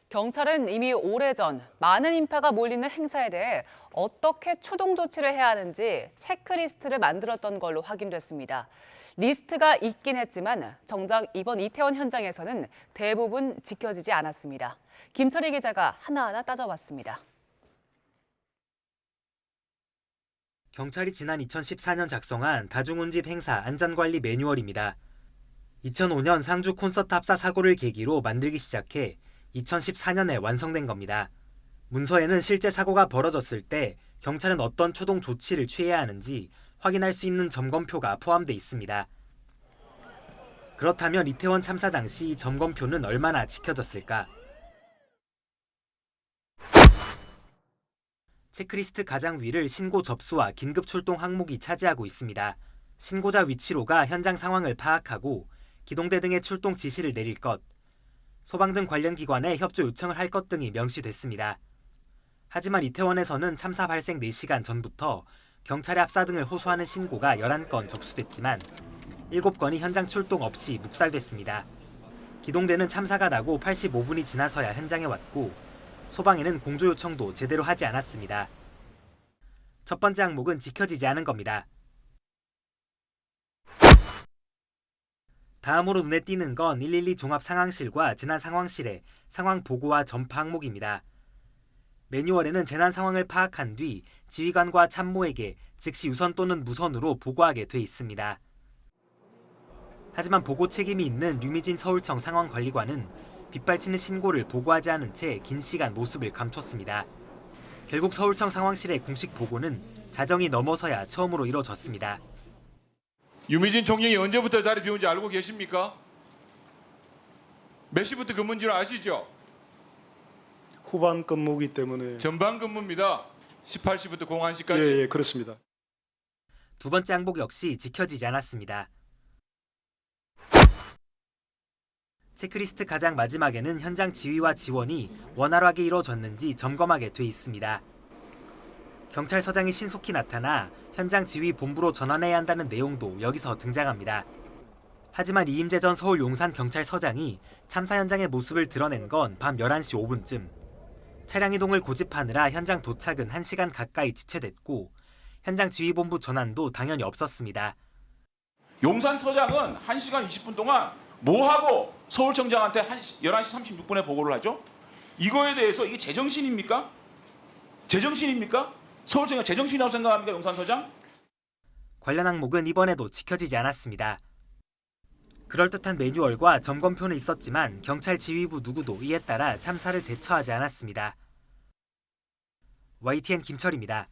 경찰은 이미 오래전 많은 인파가 몰리는 행사에 대해 어떻게 초동 조치를 해야 하는지 체크리스트를 만들었던 걸로 확인됐습니다. 리스트가 있긴 했지만 정작 이번 이태원 현장에서는 대부분 지켜지지 않았습니다. 김철희 기자가 하나하나 따져봤습니다. 경찰이 지난 2014년 작성한 다중운집 행사 안전관리 매뉴얼입니다. 2005년 상주 콘서트 합사 사고를 계기로 만들기 시작해 2014년에 완성된 겁니다. 문서에는 실제 사고가 벌어졌을 때 경찰은 어떤 초동 조치를 취해야 하는지 확인할 수 있는 점검표가 포함돼 있습니다. 그렇다면 이태원 참사 당시 점검표는 얼마나 지켜졌을까? 체크리스트 가장 위를 신고 접수와 긴급 출동 항목이 차지하고 있습니다. 신고자 위치로가 현장 상황을 파악하고 기동대 등의 출동 지시를 내릴 것, 소방 등 관련 기관에 협조 요청을 할 것 등이 명시됐습니다. 하지만 이태원에서는 참사 발생 4시간 전부터 경찰의 압사 등을 호소하는 신고가 11건 접수됐지만 7건이 현장 출동 없이 묵살됐습니다. 기동대는 참사가 나고 85분이 지나서야 현장에 왔고 소방에는 공조 요청도 제대로 하지 않았습니다. 첫 번째 항목은 지켜지지 않은 겁니다. 다음으로 눈에 띄는 건 112 종합 상황실과 재난 상황실의 상황 보고와 전파 항목입니다. 매뉴얼에는 재난 상황을 파악한 뒤 지휘관과 참모에게 즉시 유선 또는 무선으로 보고하게 돼 있습니다. 하지만 보고 책임이 있는 류미진 서울청 상황관리관은 빗발치는 신고를 보고하지 않은 채 긴 시간 모습을 감췄습니다. 결국 서울청 상황실의 공식 보고는 자정이 넘어서야 처음으로 이뤄졌습니다. 유미진 총령이 언제부터 자리 비운지 알고 계십니까? 몇 시부터 근무인지는 아시죠? 후반 근무이기 때문에 전반 근무입니다. 18시부터 01시까지. 예, 그렇습니다. 두 번째 항목 역시 지켜지지 않았습니다. 체크리스트 가장 마지막에는 현장 지휘와 지원이 원활하게 이루어졌는지 점검하게 돼 있습니다. 경찰서장이 신속히 나타나 현장 지휘 본부로 전환해야 한다는 내용도 여기서 등장합니다. 하지만 이임재 전 서울 용산 경찰서장이 참사 현장의 모습을 드러낸 건 밤 11시 5분쯤. 차량 이동을 고집하느라 현장 도착은 1시간 가까이 지체됐고 현장 지휘본부 전환도 당연히 없었습니다. 용산 서장은 1시간 20분 동안 뭐하고 서울청장한테 11시 36분에 보고를 하죠? 이거에 대해서 이게 제정신입니까? 제정신입니까? 서울청장 제정신이라고 생각합니까? 용산 서장? 관련 항목은 이번에도 지켜지지 않았습니다. 그럴듯한 매뉴얼과 점검표는 있었지만 경찰 지휘부 누구도 이에 따라 참사를 대처하지 않았습니다. YTN 김철입니다.